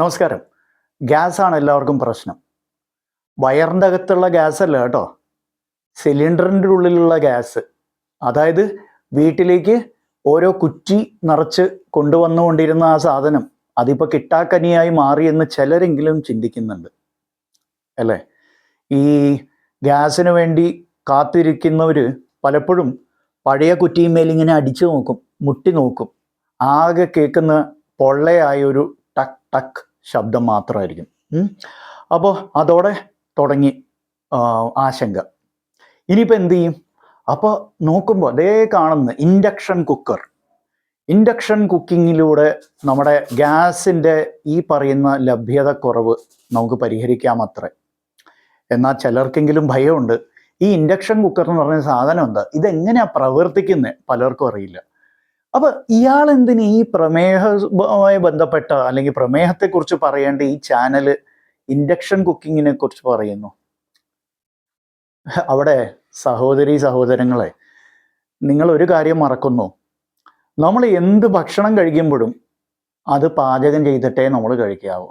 നമസ്കാരം. ഗ്യാസാണ് എല്ലാവർക്കും പ്രശ്നം. വയറിൻ്റെ അകത്തുള്ള ഗ്യാസ് അല്ല കേട്ടോ. സിലിണ്ടറിൻ്റെ ഉള്ളിലുള്ള ഗ്യാസ്. അതായത് വീട്ടിലേക്ക് ഓരോ കുറ്റി നിറച്ച് കൊണ്ടുവന്നുകൊണ്ടിരുന്ന ആ സാധനം അതിപ്പോൾ കിട്ടാക്കനിയായി മാറിയെന്ന് ചിലരെങ്കിലും ചിന്തിക്കുന്നുണ്ട് അല്ലേ? ഈ ഗ്യാസിന് വേണ്ടി കാത്തിരിക്കുന്നവർ പലപ്പോഴും പഴയ കുറ്റിയുമേൽ ഇങ്ങനെ അടിച്ചു നോക്കും, മുട്ടി നോക്കും. ആകെ കേൾക്കുന്ന പൊള്ളയായൊരു ടക്ക് ടക്ക് ശബ്ദം മാത്രമായിരിക്കും. അപ്പോൾ അതോടെ തുടങ്ങി ആശങ്ക. ഇനിയിപ്പോൾ എന്ത് ചെയ്യും? അപ്പോൾ നോക്കുമ്പോൾ അതേ കാണുന്ന ഇൻഡക്ഷൻ കുക്കർ. ഇൻഡക്ഷൻ കുക്കിങ്ങിലൂടെ നമ്മുടെ ഗ്യാസിൻ്റെ ഈ പറയുന്ന ലഭ്യതക്കുറവ് നമുക്ക് പരിഹരിക്കാമത്രേ. എന്നാൽ ചിലർക്കെങ്കിലും ഭയമുണ്ട്. ഈ ഇൻഡക്ഷൻ കുക്കർ എന്ന് പറഞ്ഞ സാധനം എന്താ, ഇതെങ്ങനെയാണ് പ്രവർത്തിക്കുന്നത് പലർക്കും അറിയില്ല. അപ്പൊ ഇയാൾ എന്തിന് ഈ പ്രമേഹവുമായി ബന്ധപ്പെട്ട അല്ലെങ്കിൽ പ്രമേഹത്തെക്കുറിച്ച് പറയേണ്ട ഈ ചാനല് ഇൻഡക്ഷൻ കുക്കിങ്ങിനെ കുറിച്ച് പറയുന്നു? അവിടെ സഹോദരങ്ങളെ, നിങ്ങൾ ഒരു കാര്യം മറക്കുന്നു. നമ്മൾ എന്ത് ഭക്ഷണം കഴിക്കുമ്പോഴും അത് പാചകം ചെയ്തിട്ടേ നമ്മൾ കഴിക്കാവൂ.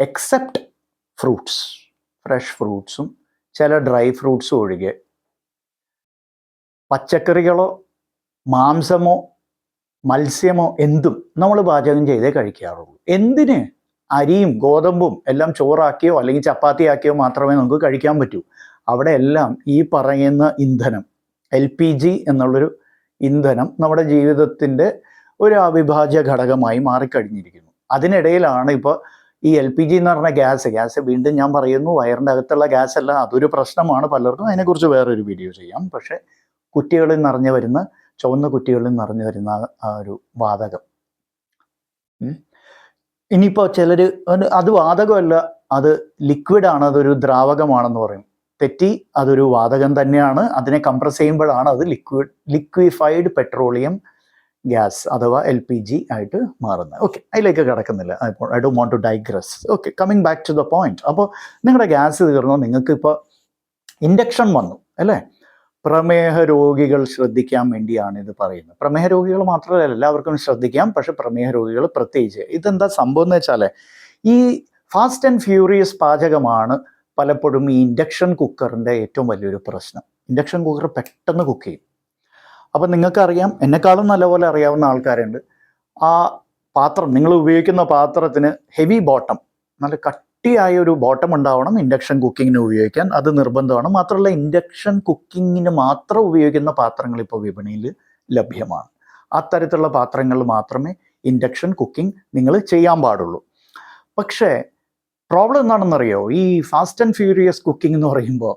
എക്സെപ്റ്റ് ഫ്രൂട്ട്സ്, ഫ്രഷ് ഫ്രൂട്ട്സും ചില ഡ്രൈ ഫ്രൂട്ട്സും ഒഴികെ പച്ചക്കറികളോ മാംസമോ മത്സ്യമോ എന്തും നമ്മൾ പാചകം ചെയ്തേ കഴിക്കാറുള്ളൂ. എന്തിന് അരിയും ഗോതമ്പും എല്ലാം ചോറാക്കിയോ അല്ലെങ്കിൽ ചപ്പാത്തിയാക്കിയോ മാത്രമേ നമുക്ക് കഴിക്കാൻ പറ്റൂ. അവിടെ എല്ലാം ഈ പറയുന്ന ഇന്ധനം LPG എന്നുള്ളൊരു ഇന്ധനം നമ്മുടെ ജീവിതത്തിൻ്റെ ഒരു അവിഭാജ്യ ഘടകമായി മാറിക്കഴിഞ്ഞിരിക്കുന്നു. അതിനിടയിലാണ് ഇപ്പോൾ ഈ LPG എന്ന് പറഞ്ഞ ഗ്യാസ് വീണ്ടും ഞാൻ പറയുന്നു, വയറിൻ്റെ അകത്തുള്ള ഗ്യാസ് അല്ല, അതൊരു പ്രശ്നമാണ് പലർക്കും. അതിനെക്കുറിച്ച് വേറൊരു വീഡിയോ ചെയ്യാം. പക്ഷേ കുറ്റികളിൽ നിറഞ്ഞു വരുന്ന, ചുവന്ന കുറ്റികളിൽ നിറഞ്ഞു വരുന്ന ആ ഒരു വാതകം, ഇനിയിപ്പോൾ ചിലർ അത് വാതകമല്ല, അത് ലിക്വിഡാണ്, അതൊരു ദ്രാവകമാണെന്ന് പറയും. തെറ്റി, അതൊരു വാതകം തന്നെയാണ്. അതിനെ കംപ്രസ് ചെയ്യുമ്പോഴാണ് അത് ലിക്വിഫൈഡ് പെട്രോളിയം ഗ്യാസ് അഥവാ LPG ആയിട്ട് മാറുന്നത്. ഓക്കെ, അതിലേക്ക് കിടക്കുന്നില്ല. I don't want to digress. Okay, coming back to the point. അപ്പോൾ നിങ്ങളുടെ ഗ്യാസ് തീർന്നോ, നിങ്ങൾക്ക് ഇപ്പോൾ ഇൻഡക്ഷൻ വന്നു അല്ലേ? പ്രമേഹ രോഗികൾ ശ്രദ്ധിക്കാൻ വേണ്ടിയാണ് ഇത് പറയുന്നത്. പ്രമേഹ രോഗികൾ മാത്രമല്ല, എല്ലാവർക്കും ശ്രദ്ധിക്കാം. പക്ഷെ പ്രമേഹ രോഗികൾ പ്രത്യേകിച്ച്. ഇതെന്താ സംഭവം എന്ന് വെച്ചാൽ, ഈ ഫാസ്റ്റ് ആൻഡ് ഫ്യൂറിയസ് പാചകമാണ് പലപ്പോഴും ഈ ഇൻഡക്ഷൻ കുക്കറിൻ്റെ ഏറ്റവും വലിയൊരു പ്രശ്നം. ഇൻഡക്ഷൻ കുക്കർ പെട്ടെന്ന് കുക്ക് ചെയ്യും. അപ്പം നിങ്ങൾക്കറിയാം, എന്നെക്കാളും നല്ലപോലെ അറിയാവുന്ന ആൾക്കാരുണ്ട്. ആ പാത്രം, നിങ്ങൾ ഉപയോഗിക്കുന്ന പാത്രത്തിന് ഹെവി ബോട്ടം, നല്ല കട്ടിയായ ഒരു ബോട്ടം ഉണ്ടാവണം ഇൻഡക്ഷൻ കുക്കിങ്ങിന് ഉപയോഗിക്കാൻ. അത് നിർബന്ധമാണ്. മാത്രമല്ല, ഇൻഡക്ഷൻ കുക്കിങ്ങിന് മാത്രം ഉപയോഗിക്കുന്ന പാത്രങ്ങൾ ഇപ്പോൾ വിപണിയിൽ ലഭ്യമാണ്. അത്തരത്തിലുള്ള പാത്രങ്ങൾ മാത്രമേ ഇൻഡക്ഷൻ കുക്കിംഗ് നിങ്ങൾ ചെയ്യാൻ പാടുള്ളൂ. പക്ഷേ പ്രോബ്ലം എന്താണെന്നറിയോ? ഈ ഫാസ്റ്റ് ആൻഡ് ഫ്യൂരിയസ് കുക്കിംഗ് എന്ന് പറയുമ്പോൾ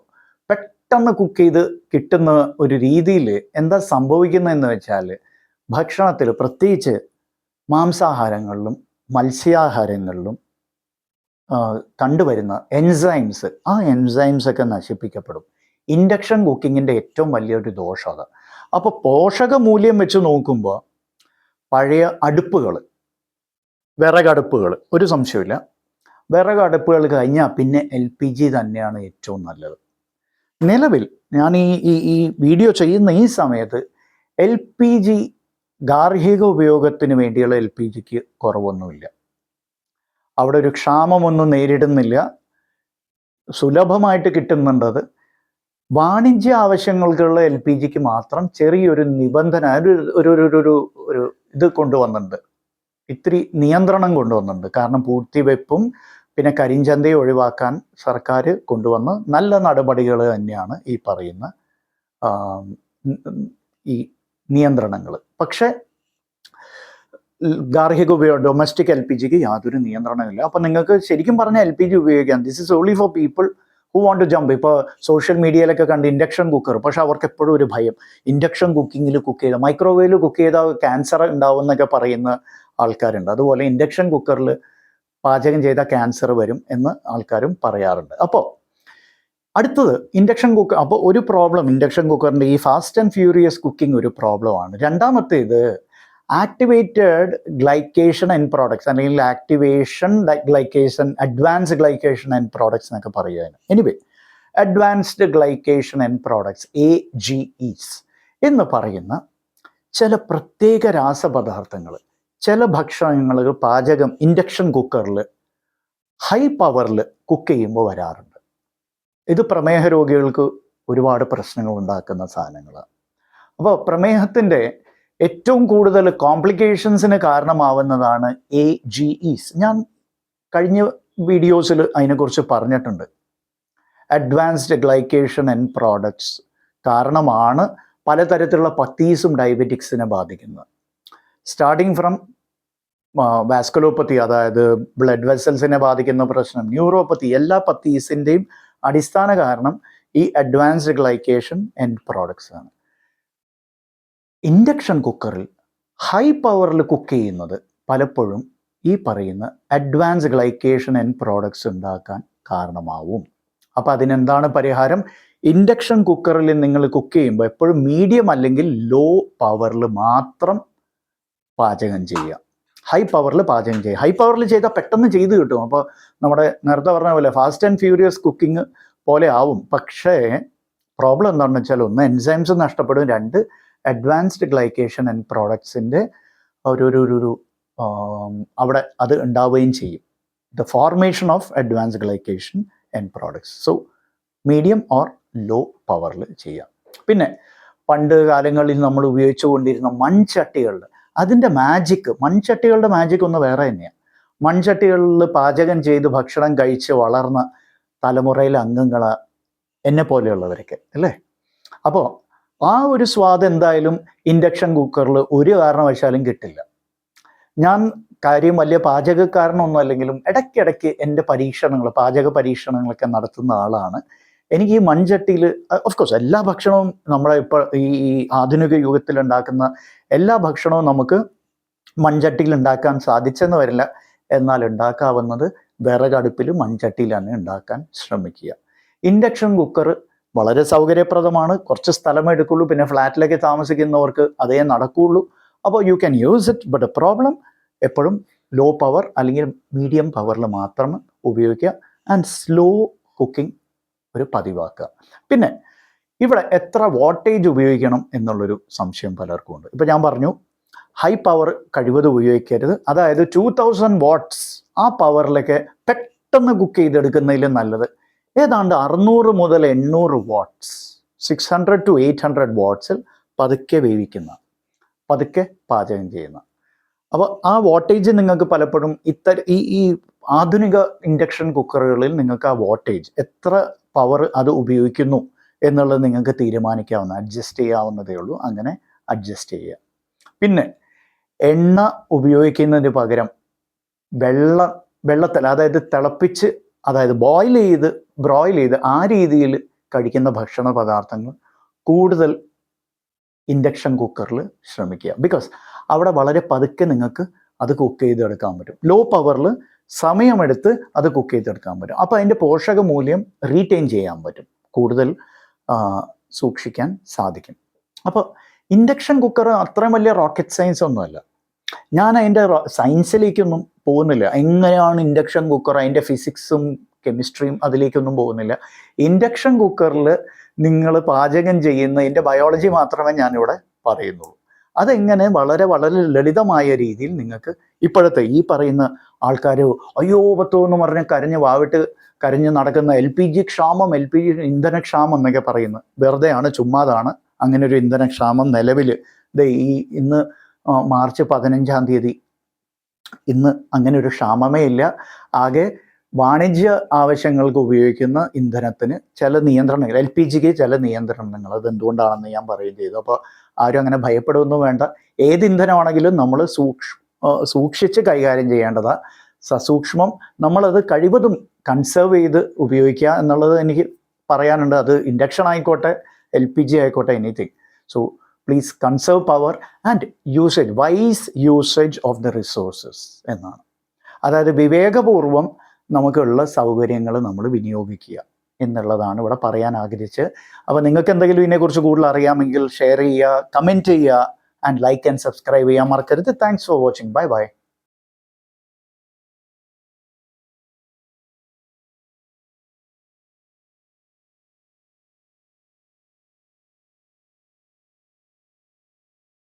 പെട്ടെന്ന് കുക്ക് ചെയ്ത് കിട്ടുന്ന ഒരു രീതിയിൽ എന്താ സംഭവിക്കുന്നതെന്ന് വെച്ചാൽ, ഭക്ഷണത്തിൽ പ്രത്യേകിച്ച് മാംസാഹാരങ്ങളിലും മത്സ്യാഹാരങ്ങളിലും കണ്ടുവരുന്ന എൻസൈംസ്, ആ എൻസൈംസ് ഒക്കെ നശിപ്പിക്കപ്പെടും. ഇൻഡക്ഷൻ കുക്കിങ്ങിൻ്റെ ഏറ്റവും വലിയൊരു ദോഷം അത്. അപ്പോൾ പോഷക മൂല്യം വെച്ച് നോക്കുമ്പോൾ പഴയ അടുപ്പുകൾ, വിറകടുപ്പുകൾ, ഒരു സംശയമില്ല, വിറകടുപ്പുകൾ കഴിഞ്ഞാൽ പിന്നെ LPG തന്നെയാണ് ഏറ്റവും നല്ലത്. നിലവിൽ ഞാൻ ഈ വീഡിയോ ചെയ്യുന്ന ഈ സമയത്ത് LPG ഗാർഹിക ഉപയോഗത്തിന് വേണ്ടിയുള്ള LPGക്ക് കുറവൊന്നുമില്ല. അവിടെ ഒരു ക്ഷാമമൊന്നും നേരിടുന്നില്ല, സുലഭമായിട്ട് കിട്ടുന്നുണ്ടത്. വാണിജ്യ ആവശ്യങ്ങൾക്കുള്ള LPGക്ക് മാത്രം ചെറിയൊരു നിബന്ധന, ഒരു ഇത് കൊണ്ടുവന്നിട്ടുണ്ട്, ഇത്തിരി നിയന്ത്രണം കൊണ്ടുവന്നിട്ടുണ്ട്. കാരണം പൂഴ്ത്തിവെപ്പും പിന്നെ കരിഞ്ചന്തയെ ഒഴിവാക്കാൻ സർക്കാർ കൊണ്ടുവന്ന നല്ല നടപടികൾ തന്നെയാണ് ഈ പറയുന്ന ഈ നിയന്ത്രണങ്ങൾ. പക്ഷേ ഗാർഹിക ഉപയോഗം, ഡൊമസ്റ്റിക് LPGക്ക് യാതൊരു നിയന്ത്രണമില്ല. അപ്പം നിങ്ങൾക്ക് ശരിക്കും പറഞ്ഞാൽ LPG ഉപയോഗിക്കാം. This is only for people who want to jump. ഇപ്പോൾ സോഷ്യൽ മീഡിയയിലൊക്കെ കണ്ട് ഇൻഡക്ഷൻ കുക്കർ, പക്ഷെ അവർക്ക് എപ്പോഴും ഒരു ഭയം, ഇൻഡക്ഷൻ കുക്കിങ്ങിൽ കുക്ക് ചെയ്താൽ, മൈക്രോവേവിൽ കുക്ക് ചെയ്താൽ ക്യാൻസർ ഉണ്ടാവും എന്നൊക്കെ പറയുന്ന ആൾക്കാരുണ്ട്. അതുപോലെ ഇൻഡക്ഷൻ കുക്കറിൽ പാചകം ചെയ്താൽ ക്യാൻസർ വരും എന്ന് ആൾക്കാരും പറയാറുണ്ട്. അപ്പോൾ അടുത്തത് ഇൻഡക്ഷൻ കുക്കർ. അപ്പോൾ ഒരു പ്രോബ്ലം ഇൻഡക്ഷൻ കുക്കറിൻ്റെ ഈ ഫാസ്റ്റ് ആൻഡ് ഫ്യൂരിയസ് കുക്കിംഗ് ഒരു പ്രോബ്ലമാണ്. രണ്ടാമത്തേത് ആക്ടിവേറ്റഡ് ഗ്ലൈക്കേഷൻ എൻഡ് പ്രോഡക്ട്സ്, അല്ലെങ്കിൽ activation glycation, advanced glycation end products എന്നൊക്കെ പറയുകയാണ്. Anyway, advanced glycation end products, AGEs എന്ന് പറയുന്ന ചില പ്രത്യേക രാസപദാർത്ഥങ്ങൾ ചില ഭക്ഷണങ്ങൾ പാചകം ഇൻഡക്ഷൻ കുക്കറിൽ ഹൈ പവറിൽ കുക്ക് ചെയ്യുമ്പോൾ വരാറുണ്ട്. ഇത് പ്രമേഹ രോഗികൾക്ക് ഒരുപാട് പ്രശ്നങ്ങൾ ഉണ്ടാക്കുന്ന സാധനങ്ങളാണ്. അപ്പോൾ പ്രമേഹത്തിൻ്റെ ഏറ്റവും കൂടുതൽ കോംപ്ലിക്കേഷൻസിന് കാരണമാവുന്നതാണ് AGEs. ഞാൻ കഴിഞ്ഞ വീഡിയോസിൽ അതിനെക്കുറിച്ച് പറഞ്ഞിട്ടുണ്ട്. അഡ്വാൻസ്ഡ് ഗ്ലൈക്കേഷൻ എൻഡ് പ്രോഡക്ട്സ് കാരണമാണ് പലതരത്തിലുള്ള പത്തീസും ഡയബറ്റിക്സിനെ ബാധിക്കുന്നത്. സ്റ്റാർട്ടിങ് ഫ്രം വാസ്കുലോപ്പത്തി, അതായത് ബ്ലഡ് വെസൽസിനെ ബാധിക്കുന്ന പ്രശ്നം, ന്യൂറോപ്പത്തി, എല്ലാ പത്തീസിൻ്റെയും അടിസ്ഥാന കാരണം ഈ അഡ്വാൻസ്ഡ് ഗ്ലൈക്കേഷൻ എൻഡ് പ്രോഡക്ട്സ് ആണ്. ഇൻഡക്ഷൻ കുക്കറിൽ ഹൈ പവറിൽ കുക്ക് ചെയ്യുന്നത് പലപ്പോഴും ഈ പറയുന്ന അഡ്വാൻസ് ഗ്ലൈക്കേഷൻ എൻഡ് പ്രോഡക്ട്സ് ഉണ്ടാക്കാൻ കാരണമാവും. അപ്പോൾ അതിനെന്താണ് പരിഹാരം? ഇൻഡക്ഷൻ കുക്കറിൽ നിങ്ങൾ കുക്ക് ചെയ്യുമ്പോൾ എപ്പോഴും മീഡിയം അല്ലെങ്കിൽ ലോ പവറിൽ മാത്രം പാചകം ചെയ്യുക. ഹൈ പവറിൽ പാചകം ചെയ്യുക. ഹൈ പവറിൽ ചെയ്താൽ പെട്ടെന്ന് ചെയ്ത് കിട്ടും. അപ്പോൾ നമ്മുടെ നേരത്തെ പറഞ്ഞ പോലെ ഫാസ്റ്റ് ആൻഡ് ഫ്യൂരിയസ് കുക്കിംഗ് പോലെ ആവും. പക്ഷേ പ്രോബ്ലം എന്താണെന്ന് വെച്ചാൽ, ഒന്ന് എൻസൈംസ് നഷ്ടപ്പെടും, രണ്ട് അഡ്വാൻസ്ഡ് ഗ്ലൈക്കേഷൻ ആൻഡ് പ്രോഡക്ട്സിൻ്റെ ഒരു അവിടെ അത് ഉണ്ടാവുകയും ചെയ്യും. The formation of advanced glycation and products. So medium or low പവറിൽ ചെയ്യാം. പിന്നെ പണ്ട് കാലങ്ങളിൽ നമ്മൾ ഉപയോഗിച്ചു കൊണ്ടിരുന്ന മൺചട്ടികളിൽ അതിൻ്റെ മാജിക്ക്, മൺചട്ടികളുടെ മാജിക് ഒന്ന് വേറെ തന്നെയാണ്. മൺചട്ടികളിൽ പാചകം ചെയ്ത് ഭക്ഷണം കഴിച്ച് വളർന്ന തലമുറയിലെ അംഗങ്ങൾ എന്നെ പോലെയുള്ളവരൊക്കെ അല്ലേ. അപ്പോൾ ആ ഒരു സ്വാദ് എന്തായാലും ഇൻഡക്ഷൻ കുക്കറിൽ ഒരു കാരണവശാലും കിട്ടില്ല. ഞാൻ കാര്യം വലിയ പാചകക്കാരനൊന്നും അല്ലെങ്കിലും ഇടയ്ക്കിടയ്ക്ക് എൻ്റെ പരീക്ഷണങ്ങൾ, പാചക പരീക്ഷണങ്ങളൊക്കെ നടത്തുന്ന ആളാണ്. എനിക്ക് ഈ മൺചട്ടിയിൽ ഓഫ്കോഴ്സ് എല്ലാ ഭക്ഷണവും നമ്മുടെ ഇപ്പോൾ ഈ ആധുനിക യുഗത്തിൽ ഉണ്ടാക്കുന്ന എല്ലാ ഭക്ഷണവും നമുക്ക് മൺചട്ടിയിൽ ഉണ്ടാക്കാൻ സാധിച്ചെന്ന് വരില്ല. എന്നാൽ ഉണ്ടാക്കാവുന്നത് വിറകടുപ്പിൽ മൺചട്ടിയിലാണ് ഉണ്ടാക്കാൻ ശ്രമിക്കുക. ഇൻഡക്ഷൻ കുക്കർ വളരെ സൗകര്യപ്രദമാണ്, കുറച്ച് സ്ഥലമേ എടുക്കുള്ളൂ. പിന്നെ ഫ്ലാറ്റിലൊക്കെ താമസിക്കുന്നവർക്ക് അതേ നടക്കുകയുള്ളൂ. അപ്പോൾ you can use it. But problem എപ്പോഴും ലോ പവർ അല്ലെങ്കിൽ മീഡിയം പവറിൽ മാത്രം ഉപയോഗിക്കുക. ആൻഡ് സ്ലോ കുക്കിംഗ് ഒരു പതിവാക്കുക. പിന്നെ ഇവിടെ എത്ര വോൾട്ടേജ് ഉപയോഗിക്കണം എന്നുള്ളൊരു സംശയം പലർക്കും ഉണ്ട്. ഇപ്പോൾ ഞാൻ പറഞ്ഞു ഹൈ പവർ കഴിവതും ഉപയോഗിക്കരുത്. അതായത് 2000 വാട്ട്സ് ആ പവറിലൊക്കെ പെട്ടെന്ന് കുക്ക് ചെയ്തെടുക്കുന്നതിൽ നല്ലത് ഏതാണ്ട് 600 മുതൽ 800 വാട്ട്സ്, 600 to 800 വാട്ട്സിൽ പതുക്കെ വേവിക്കുന്ന, പതുക്കെ പാചകം ചെയ്യുന്ന. അപ്പോൾ ആ വോൾട്ടേജ് നിങ്ങൾക്ക് പലപ്പോഴും ഈ ആധുനിക ഇൻഡക്ഷൻ കുക്കറുകളിൽ നിങ്ങൾക്ക് ആ വോൾട്ടേജ് എത്ര പവർ അത് ഉപയോഗിക്കുന്നു എന്നുള്ളത് നിങ്ങൾക്ക് തീരുമാനിക്കാവുന്ന, അഡ്ജസ്റ്റ് ചെയ്യാവുന്നതേ ഉള്ളൂ. അങ്ങനെ അഡ്ജസ്റ്റ് ചെയ്യുക. പിന്നെ എണ്ണ ഉപയോഗിക്കുന്നതിന് പകരം വെള്ളത്തിൽ, അതായത് തിളപ്പിച്ച്, അതായത് ബ്രോയിൽ ചെയ്ത് ആ രീതിയിൽ കഴിക്കുന്ന ഭക്ഷണ പദാർത്ഥങ്ങൾ കൂടുതൽ ഇൻഡക്ഷൻ കുക്കറിൽ ശ്രമിക്കുക. ബിക്കോസ് അവിടെ വളരെ പതുക്കെ നിങ്ങൾക്ക് അത് കുക്ക് ചെയ്തെടുക്കാൻ പറ്റും. ലോ പവറിൽ സമയമെടുത്ത് അത് കുക്ക് ചെയ്തെടുക്കാൻ പറ്റും. അപ്പോൾ അതിൻ്റെ പോഷക മൂല്യം റീറ്റെയിൻ ചെയ്യാൻ പറ്റും, കൂടുതൽ സൂക്ഷിക്കാൻ സാധിക്കും. അപ്പോൾ ഇൻഡക്ഷൻ കുക്കർ അത്രയും വലിയ റോക്കറ്റ് സയൻസ് ഒന്നുമല്ല. ഞാൻ അതിൻ്റെ സയൻസിലേക്കൊന്നും പോകുന്നില്ല. എങ്ങനെയാണ് ഇൻഡക്ഷൻ കുക്കർ, അതിൻ്റെ ഫിസിക്സും കെമിസ്ട്രിയും അതിലേക്കൊന്നും പോകുന്നില്ല. ഇൻഡക്ഷൻ കുക്കറിൽ നിങ്ങൾ പാചകം ചെയ്യുന്നതിൻ്റെ ബയോളജി മാത്രമേ ഞാനിവിടെ പറയുന്നുള്ളൂ. അതെങ്ങനെ വളരെ വളരെ ലളിതമായ രീതിയിൽ നിങ്ങൾക്ക് ഇപ്പോഴത്തെ ഈ പറയുന്ന ആൾക്കാർ അയ്യോ പത്തോ എന്ന് പറഞ്ഞ് കരഞ്ഞ് നടക്കുന്ന LPG ക്ഷാമം, LPG ഇന്ധനക്ഷാമം എന്നൊക്കെ പറയുന്നത് വെറുതെയാണ്, ചുമ്മാതാണ്. അങ്ങനെ ഒരു ഇന്ധനക്ഷാമം നിലവിൽ ഇന്ന് മാർച്ച് 15-ാം തീയതി ഇന്ന് അങ്ങനെ ഒരു ക്ഷാമമേ ഇല്ല. ആകെ വാണിജ്യ ആവശ്യങ്ങൾക്ക് ഉപയോഗിക്കുന്ന ഇന്ധനത്തിന് ചില നിയന്ത്രണങ്ങൾ, LPGക്ക് ചില നിയന്ത്രണങ്ങൾ, അതെന്തുകൊണ്ടാണെന്ന് ഞാൻ പറയുകയും ചെയ്തു. അപ്പോൾ ആരും അങ്ങനെ ഭയപ്പെടുകയൊന്നും വേണ്ട. ഏത് ഇന്ധനമാണെങ്കിലും നമ്മൾ സൂക്ഷിച്ച് കൈകാര്യം ചെയ്യേണ്ടതാണ്. സസൂക്ഷ്മം നമ്മളത് കഴിവതും കൺസേർവ് ചെയ്ത് ഉപയോഗിക്കുക എന്നുള്ളത് എനിക്ക് പറയാനുണ്ട്. അത് ഇൻഡക്ഷൻ ആയിക്കോട്ടെ, LPG ആയിക്കോട്ടെ, anything. So please conserve power and usage, wise usage of the resources എന്നാണ്. അതായത് വിവേകപൂർവം നമുക്കുള്ള സൗകര്യങ്ങൾ നമ്മൾ വിനിയോഗിക്കുക എന്നുള്ളതാണ് ഇവിടെ പറയാൻ ആഗ്രഹിച്ചത്. അപ്പോൾ നിങ്ങൾക്ക് എന്തെങ്കിലും ഇതിനെക്കുറിച്ച് കൂടുതൽ അറിയാമെങ്കിൽ ഷെയർ ചെയ്യുക, കമൻറ്റ് ചെയ്യുക ആൻഡ് ലൈക്ക് ആൻഡ് സബ്സ്ക്രൈബ് ചെയ്യാൻ മറക്കരുത്. Thanks for watching. Bye bye.